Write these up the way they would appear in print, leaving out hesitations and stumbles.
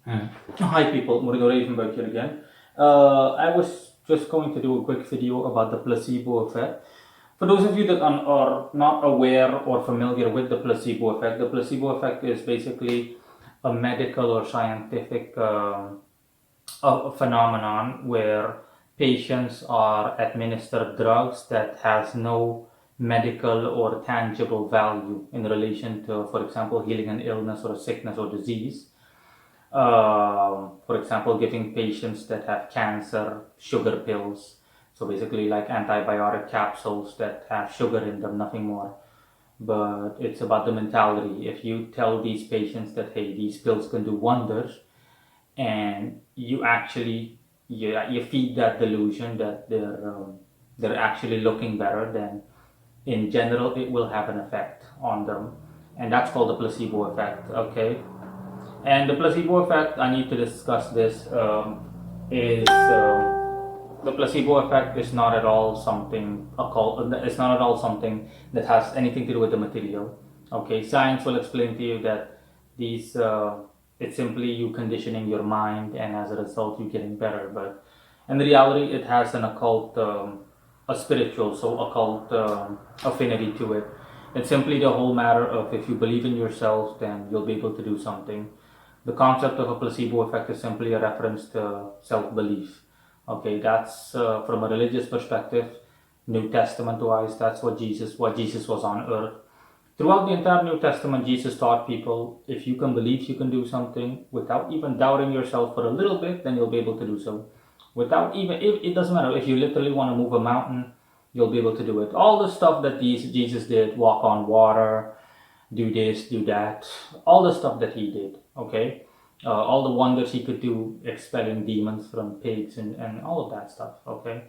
Hmm. Hi people, Murdo Reifenberg here again. I was just going to do a quick video about the placebo effect. For those of you that are not aware or familiar with the placebo effect is basically a medical or scientific a phenomenon where patients are administered drugs that has no medical or tangible value in relation to, for example, healing an illness or a sickness or disease. For example, giving patients that have cancer sugar pills. So basically, like antibiotic capsules that have sugar in them, nothing more. But it's about the mentality. If you tell these patients that, hey, these pills can do wonders, and you actually you feed that delusion that they're actually looking better, then in general it will have an effect on them, and that's called the placebo effect. Okay, and the placebo effect, I need to discuss this, is the placebo effect is not at all something occult. It's not at all something that has anything to do with the material. Okay, science will explain to you that these it's simply you conditioning your mind, and as a result, you getting better. But in reality, it has an occult, a spiritual, so occult affinity to it. It's simply the whole matter of if you believe in yourself, then you'll be able to do something. The concept of a placebo effect is simply a reference to self-belief. Okay, that's from a religious perspective, New Testament wise, that's what Jesus was on earth. Throughout the entire New Testament, Jesus taught people if you can believe you can do something without even doubting yourself for a little bit, then you'll be able to do so. Without even, it doesn't matter if you literally want to move a mountain, you'll be able to do it. All the stuff that Jesus did, walk on water, do this, do that, all the stuff that he did, okay? All the wonders he could do, expelling demons from pigs and all of that stuff, okay?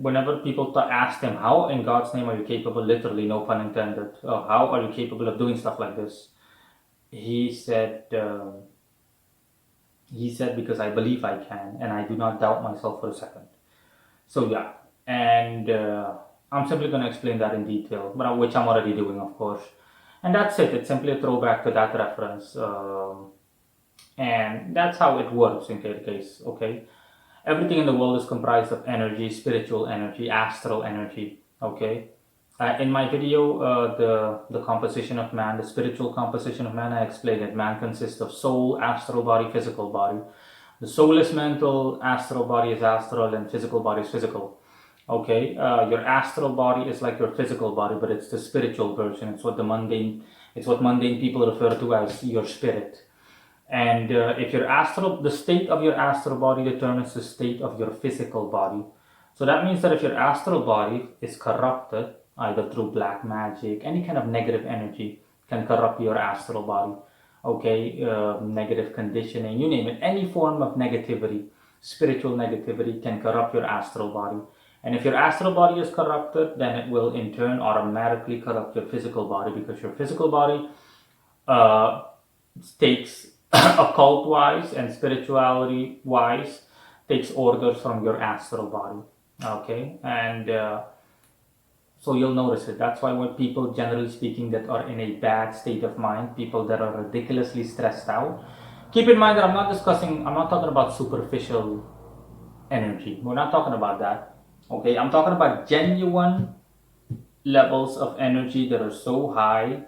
Whenever people asked him, how in God's name are you capable, literally, no pun intended, how are you capable of doing stuff like this? He said, because I believe I can, and I do not doubt myself for a second. So yeah, and I'm simply going to explain that in detail, but which I'm already doing, of course. And that's it. It's simply a throwback to that reference, and that's how it works in case. Okay, everything in the world is comprised of energy, spiritual energy, astral energy. Okay. In my video, the composition of man, the spiritual composition of man, I explained that man consists of soul, astral body, physical body. The soul is mental, astral body is astral, and physical body is physical. Okay, your astral body is like your physical body, but it's the spiritual version. It's what mundane people refer to as your spirit. And if your the state of your astral body determines the state of your physical body. So that means that if your astral body is corrupted, either through black magic, any kind of negative energy can corrupt your astral body. Okay, negative conditioning, you name it, any form of negativity, spiritual negativity can corrupt your astral body. And if your astral body is corrupted, then it will in turn automatically corrupt your physical body, because your physical body uh, takes occult wise and spirituality wise takes orders from your astral body. Okay, and so you'll notice it. That's why when people, generally speaking, that are in a bad state of mind, people that are ridiculously stressed out, keep in mind that I'm not talking about superficial energy. We're not talking about that. Okay, I'm talking about genuine levels of energy that are so high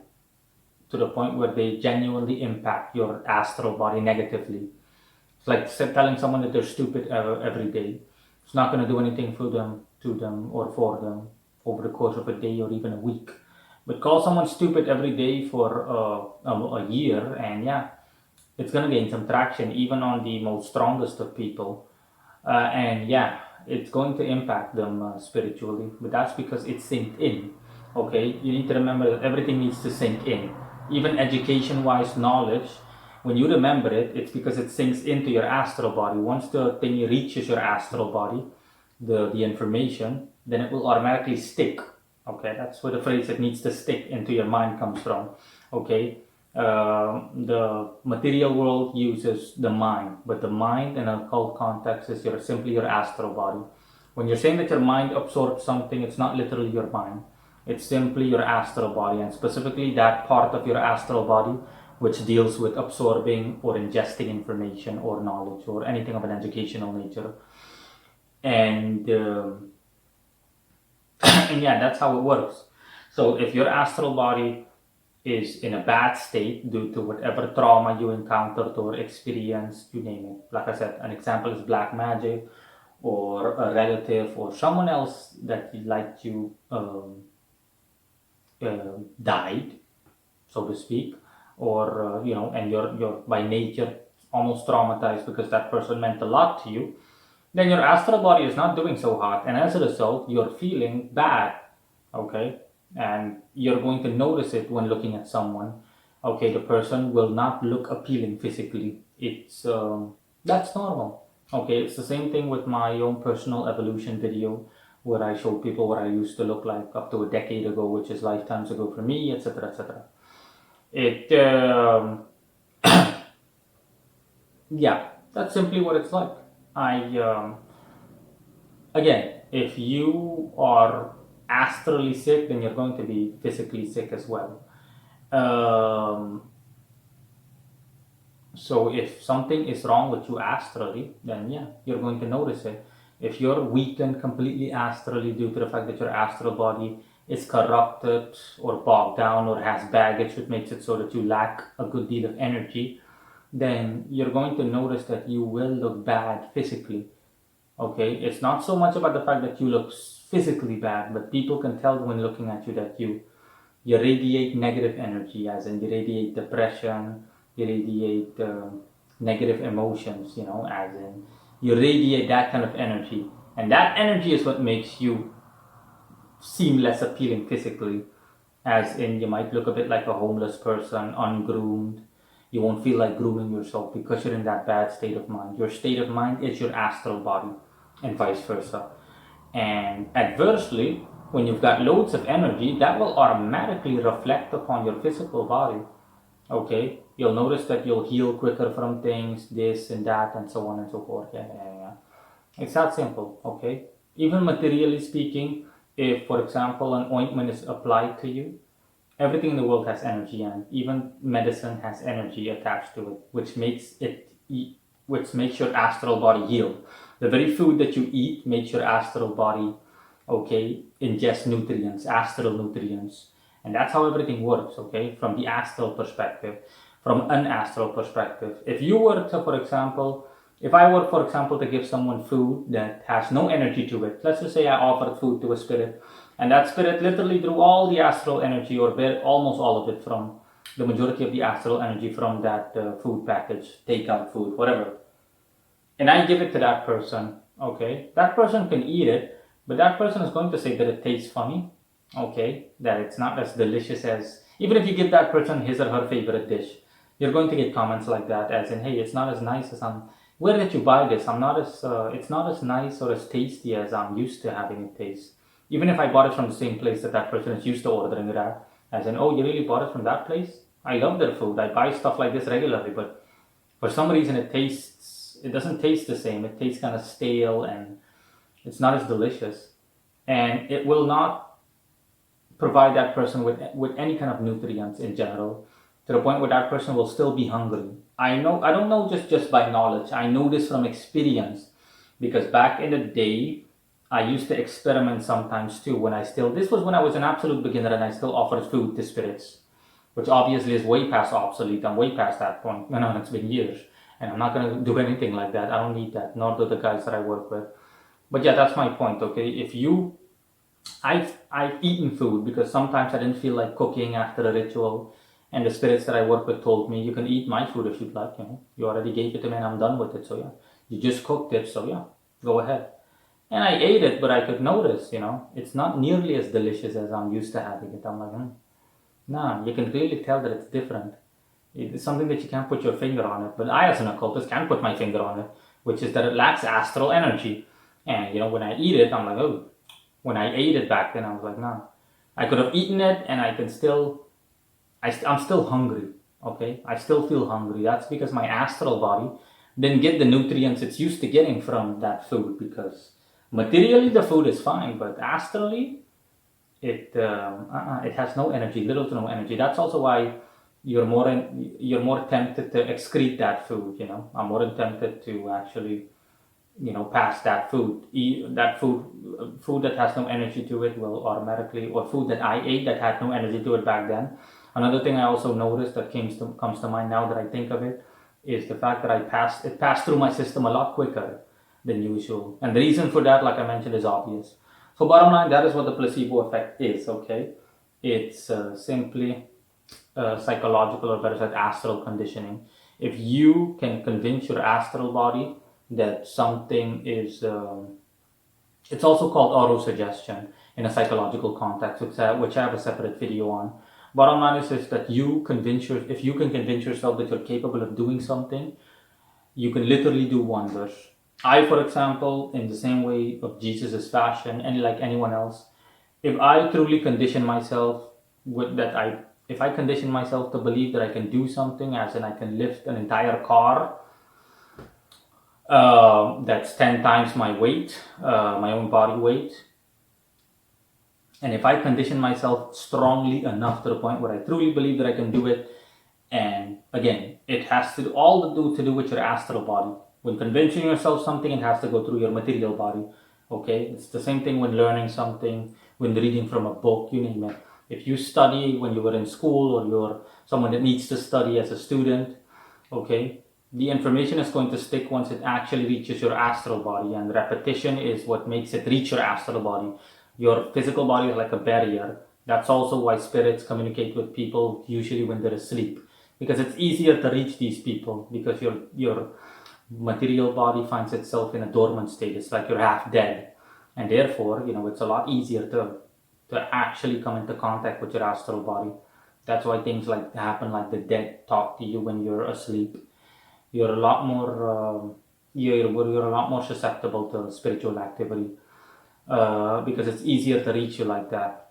to the point where they genuinely impact your astral body negatively. It's like telling someone that they're stupid every day. It's not going to do anything for them, to them, or for them over the course of a day or even a week. But call someone stupid every day for a year, and yeah, it's going to gain some traction even on the most strongest of people. And yeah, it's going to impact them spiritually, but that's because it's synced in. Okay, you need to remember that everything needs to sink in, even education wise knowledge. When you remember it, it's because it sinks into your astral body. Once the thing reaches your astral body, the information, then it will automatically stick. Okay, that's where the phrase "it needs to stick into your mind" comes from. Okay, the material world uses the mind, but the mind in a occult context is simply your astral body. When you're saying that your mind absorbs something, it's not literally your mind. It's simply your astral body, and specifically that part of your astral body which deals with absorbing or ingesting information or knowledge or anything of an educational nature. And and yeah, that's how it works. So if your astral body is in a bad state due to whatever trauma you encountered or experienced, you name it. Like I said, an example is black magic, or a relative, or someone else that you liked you died, so to speak, or and you're by nature almost traumatized because that person meant a lot to you, then your astral body is not doing so hot, and as a result, you're feeling bad. Okay, and you're going to notice it when looking at someone. Okay, the person will not look appealing physically. It's That's normal. Okay, it's the same thing with my own personal evolution video, where I show people what I used to look like up to a decade ago, which is lifetimes ago for me, etc., etc. It Yeah, that's simply what it's like. I Again, if you are astrally sick, then you're going to be physically sick as well. Um, so if something is wrong with you astrally, then yeah, you're going to notice it. If you're weakened completely astrally due to the fact that your astral body is corrupted or bogged down or has baggage, which makes it so that you lack a good deal of energy, then you're going to notice that you will look bad physically. Okay, it's not so much about the fact that you look physically bad, but people can tell when looking at you that you radiate negative energy, as in you radiate depression, you radiate negative emotions, as in you radiate that kind of energy, and that energy is what makes you seem less appealing physically, as in you might look a bit like a homeless person, ungroomed. You won't feel like grooming yourself because you're in that bad state of mind. Your state of mind is your astral body, and vice versa. And adversely, when you've got loads of energy, that will automatically reflect upon your physical body. Okay, you'll notice that you'll heal quicker from things, this and that, and so on and so forth. Yeah. It's that simple. Okay, even materially speaking, if, for example, an ointment is applied to you, everything in the world has energy, and even medicine has energy attached to it, which makes your astral body heal. The very food that you eat makes your astral body, okay, ingest nutrients, astral nutrients. And that's how everything works, okay, from the astral perspective. From an astral perspective, if you were to, for example, if I were, for example, to give someone food that has no energy to it, let's just say I offered food to a spirit, and that spirit literally drew all the astral energy, or almost all of it, from the majority of the astral energy from that food package, takeout food, whatever, and I give it to that person, okay, that person can eat it, but that person is going to say that it tastes funny, okay, that it's not as delicious as, even if you give that person his or her favorite dish, you're going to get comments like that, as in, hey, it's not as nice as where did you buy this? It's not as nice or as tasty as I'm used to having it taste. Even if I bought it from the same place that person is used to ordering it at, as in, oh, you really bought it from that place? I love their food. I buy stuff like this regularly, but for some reason it doesn't taste the same. It tastes kind of stale, and it's not as delicious. And it will not provide that person with any kind of nutrients in general, to the point where that person will still be hungry. I don't know just by knowledge. I know this from experience, because back in the day, I used to experiment sometimes too. This was when I was an absolute beginner, and I still offered food to spirits, which obviously is way past obsolete. I'm way past that point. It's been years, and I'm not going to do anything like that. I don't need that, nor do the guys that I work with. But yeah, that's my point. Okay, I've eaten food because sometimes I didn't feel like cooking after a ritual, and the spirits that I work with told me, you can eat my food if you'd like. You already gave it to me, and I'm done with it. So yeah, you just cooked it. So yeah, go ahead. And I ate it, but I could notice, it's not nearly as delicious as I'm used to having it. I'm like, nah, you can really tell that it's different. It's something that you can't put your finger on it. But I, as an occultist, can put my finger on it, which is that it lacks astral energy. And, when I eat it, I'm like, oh. When I ate it back then, I was like, nah. I could have eaten it, and I'm still hungry, okay? I still feel hungry. That's because my astral body didn't get the nutrients it's used to getting from that food, because materially the food is fine, but astrally it has no energy, little to no energy. That's also why you're more tempted to excrete that food. I'm more tempted to actually pass that food. That food that has no energy to it will automatically, or food that I ate that had no energy to it back then. Another thing I also noticed that comes to mind now that I think of it is the fact that it passed through my system a lot quicker than usual. And the reason for that, like I mentioned, is obvious. So bottom line, that is what the placebo effect is. Okay, it's simply psychological, or better said, astral conditioning. If you can convince your astral body that something is, it's also called autosuggestion in a psychological context, which I have a separate video on. Bottom line is that if you can convince yourself that you're capable of doing something, you can literally do wonders. I, for example, in the same way of Jesus's fashion, and like anyone else, if I truly condition myself with that, if I condition myself to believe that I can do something, as in I can lift an entire car that's 10 times my weight, my own body weight, and if I condition myself strongly enough to the point where I truly believe that I can do it, and again, it has to do with your astral body. When convincing yourself something, it has to go through your material body. Okay, it's the same thing when learning something, when reading from a book, you name it. If you study when you were in school, or you're someone that needs to study as a student, okay, the information is going to stick once it actually reaches your astral body, and repetition is what makes it reach your astral body. Your physical body is like a barrier. That's also why spirits communicate with people usually when they're asleep, because it's easier to reach these people, because your material body finds itself in a dormant state. It's like you're half dead, and therefore it's a lot easier to actually come into contact with your astral body. That's why things like happen, like the dead talk to you when you're asleep. You're a lot more you're a lot more susceptible to spiritual activity, because it's easier to reach you like that.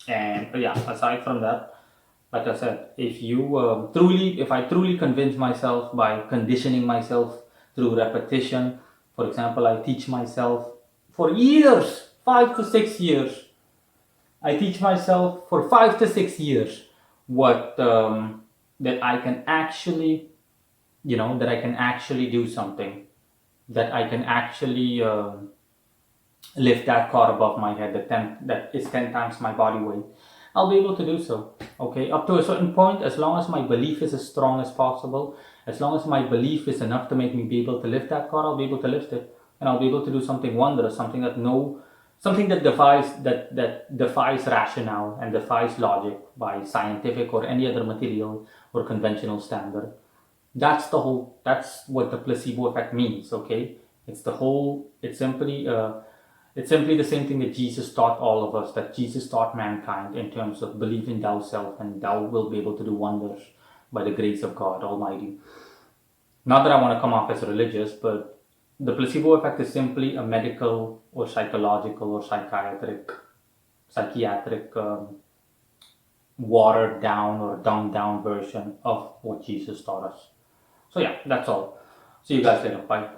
And yeah, aside from that, like I said, if I truly convince myself by conditioning myself through repetition, for example, I teach myself for years, 5 to 6 years. I teach myself for 5 to 6 years what that I can actually, that I can actually do something, that I can actually lift that car above my head that is 10 times my body weight. I'll be able to do so. Okay, up to a certain point, as long as my belief is as strong as possible, as long as my belief is enough to make me be able to lift that car, I'll be able to lift it, and I'll be able to do something wondrous, something that defies rationale and defies logic by scientific or any other material or conventional standard. That's what the placebo effect means. Okay, it's simply the same thing that Jesus taught all of us, that Jesus taught mankind, in terms of believe in thou self, and thou will be able to do wonders by the grace of God Almighty. Not that I want to come off as religious, but the placebo effect is simply a medical or psychological or psychiatric watered down or dumbed down version of what Jesus taught us. So yeah, that's all. See you guys later. Bye.